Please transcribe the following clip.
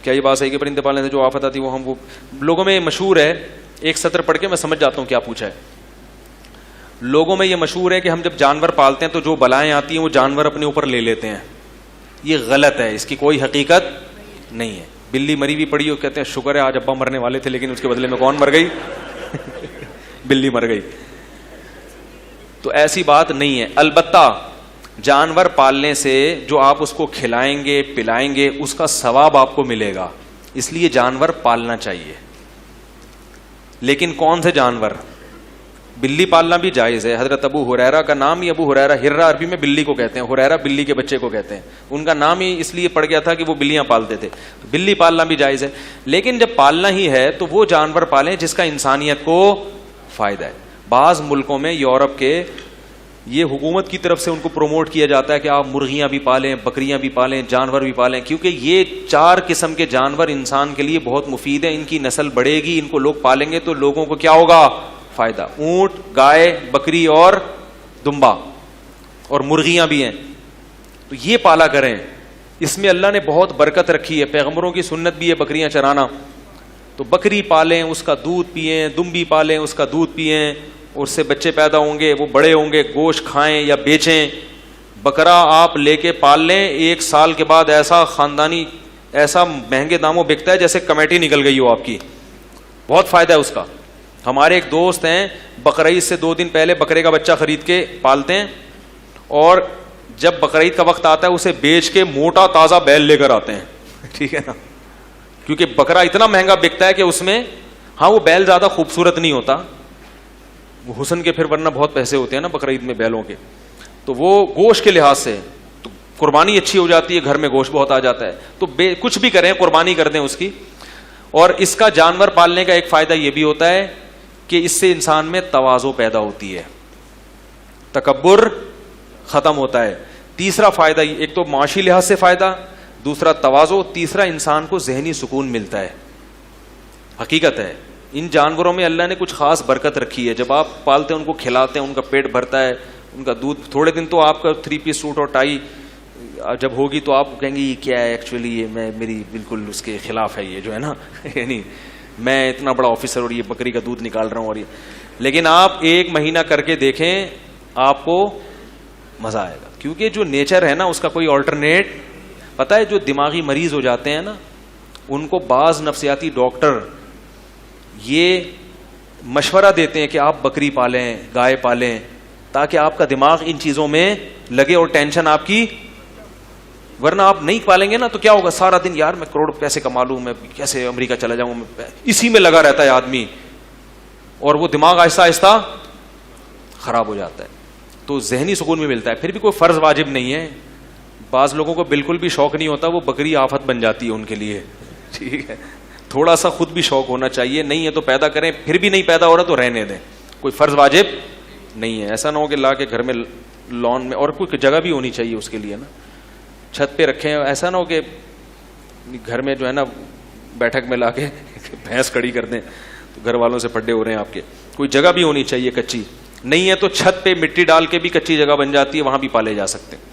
کیا یہ بات صحیح کہ پرندے پالنے سے جو آفت آتی ہے وہ لوگوں میں مشہور ہے, ایک سطر پڑھ کے میں سمجھ جاتا ہوں کیا پوچھا ہے. لوگوں میں یہ مشہور ہے کہ ہم جب جانور پالتے ہیں تو جو بلائیں آتی ہیں وہ جانور اپنے اوپر لے لیتے ہیں. یہ غلط ہے, اس کی کوئی حقیقت نہیں ہے. بلی مری بھی پڑی ہو, کہتے ہیں شکر ہے آج ابا مرنے والے تھے لیکن اس کے بدلے میں کون مر گئی؟ بلی مر گئی. تو ایسی بات نہیں ہے. البتہ جانور پالنے سے جو آپ اس کو کھلائیں گے پلائیں گے اس کا ثواب آپ کو ملے گا, اس لیے جانور پالنا چاہیے. لیکن کون سے جانور؟ بلی پالنا بھی جائز ہے. حضرت ابو ہریرہ کا نام ہی ابو ہریرہ, ہرہ عربی میں بلی کو کہتے ہیں, ہریرہ بلی کے بچے کو کہتے ہیں. ان کا نام ہی اس لیے پڑ گیا تھا کہ وہ بلیاں پالتے تھے. بلی پالنا بھی جائز ہے, لیکن جب پالنا ہی ہے تو وہ جانور پالیں جس کا انسانیت کو فائدہ ہے. بعض ملکوں میں, یورپ کے, یہ حکومت کی طرف سے ان کو پروموٹ کیا جاتا ہے کہ آپ مرغیاں بھی پالیں, بکریاں بھی پالیں, جانور بھی پالیں, کیونکہ یہ 4 قسم کے جانور انسان کے لیے بہت مفید ہیں. ان کی نسل بڑھے گی, ان کو لوگ پالیں گے تو لوگوں کو کیا ہوگا؟ فائدہ. اونٹ, گائے, بکری اور دمبا, اور مرغیاں بھی ہیں, تو یہ پالا کریں. اس میں اللہ نے بہت برکت رکھی ہے. پیغمبروں کی سنت بھی ہے بکریاں چرانا. تو بکری پالیں, اس کا دودھ پئیں, دمبی پالیں, اس کا دودھ پئیں, اس سے بچے پیدا ہوں گے, وہ بڑے ہوں گے, گوشت کھائیں یا بیچیں. بکرا آپ لے کے پال لیں, 1 سال کے بعد ایسا خاندانی, ایسا مہنگے داموں بکتا ہے جیسے کمیٹی نکل گئی ہو آپ کی. بہت فائدہ ہے اس کا. ہمارے ایک دوست ہیں, بقرعید سے 2 دن پہلے بکرے کا بچہ خرید کے پالتے ہیں, اور جب بقرعید کا وقت آتا ہے اسے بیچ کے موٹا تازہ بیل لے کر آتے ہیں. ٹھیک ہے نا, کیونکہ بکرا اتنا مہنگا بکتا ہے کہ اس میں, ہاں وہ بیل زیادہ خوبصورت نہیں ہوتا, وہ حسن کے, پھر ورنہ بہت پیسے ہوتے ہیں نا بقرعید میں بیلوں کے, تو وہ گوشت کے لحاظ سے تو قربانی اچھی ہو جاتی ہے, گھر میں گوشت بہت آ جاتا ہے. تو کچھ بھی کریں, قربانی کر دیں اس کی. اور اس کا جانور پالنے کا ایک فائدہ یہ بھی ہوتا ہے کہ اس سے انسان میں تواضع پیدا ہوتی ہے, تکبر ختم ہوتا ہے. تیسرا فائدہ, ایک تو معاشی لحاظ سے فائدہ, دوسرا تواضع, تیسرا انسان کو ذہنی سکون ملتا ہے. حقیقت ہے ان جانوروں میں اللہ نے کچھ خاص برکت رکھی ہے. جب آپ پالتے ہیں, ان کو کھلاتے ہیں, ان کا پیٹ بھرتا ہے, ان کا دودھ, تھوڑے دن تو آپ کا 3 پیس سوٹ اور ٹائی جب ہوگی تو آپ کہیں گے یہ کیا ہے ایکچولی, یہ میں میری بالکل اس کے خلاف ہے یہ جو ہے نا, یعنی میں اتنا بڑا آفیسر اور یہ بکری کا دودھ نکال رہا ہوں, اور یہ. لیکن آپ 1 مہینہ کر کے دیکھیں, آپ کو مزہ آئے گا. کیونکہ جو نیچر ہے نا اس کا کوئی آلٹرنیٹ. پتہ ہے جو دماغی مریض ہو جاتے ہیں نا, ان کو بعض نفسیاتی ڈاکٹر یہ مشورہ دیتے ہیں کہ آپ بکری پالیں, گائے پالیں, تاکہ آپ کا دماغ ان چیزوں میں لگے اور ٹینشن آپ کی, ورنہ آپ نہیں پالیں گے نا تو کیا ہوگا, سارا دن یار میں کروڑ پیسے کما لوں, میں کیسے امریکہ چلا جاؤں, اسی میں لگا رہتا ہے آدمی, اور وہ دماغ آہستہ آہستہ خراب ہو جاتا ہے. تو ذہنی سکون بھی ملتا ہے. پھر بھی کوئی فرض واجب نہیں ہے. بعض لوگوں کو بالکل بھی شوق نہیں ہوتا, وہ بکری آفت بن جاتی ہے ان کے لیے. ٹھیک ہے, تھوڑا سا خود بھی شوق ہونا چاہیے. نہیں ہے تو پیدا کریں, پھر بھی نہیں پیدا ہو رہا تو رہنے دیں, کوئی فرض واجب نہیں ہے. ایسا نہ ہو کہ لا کے گھر میں لان میں, اور کوئی جگہ بھی ہونی چاہیے اس کے لیے نا, چھت پہ رکھیں. ایسا نہ ہو کہ گھر میں جو ہے نا بیٹھک میں لا کے بھینس کھڑی کر دیں تو گھر والوں سے پڈے ہو رہے ہیں آپ کے. کوئی جگہ بھی ہونی چاہیے کچی. نہیں ہے تو چھت پہ مٹی ڈال کے بھی کچی جگہ بن جاتی ہے, وہاں بھی پالے جا سکتے ہیں.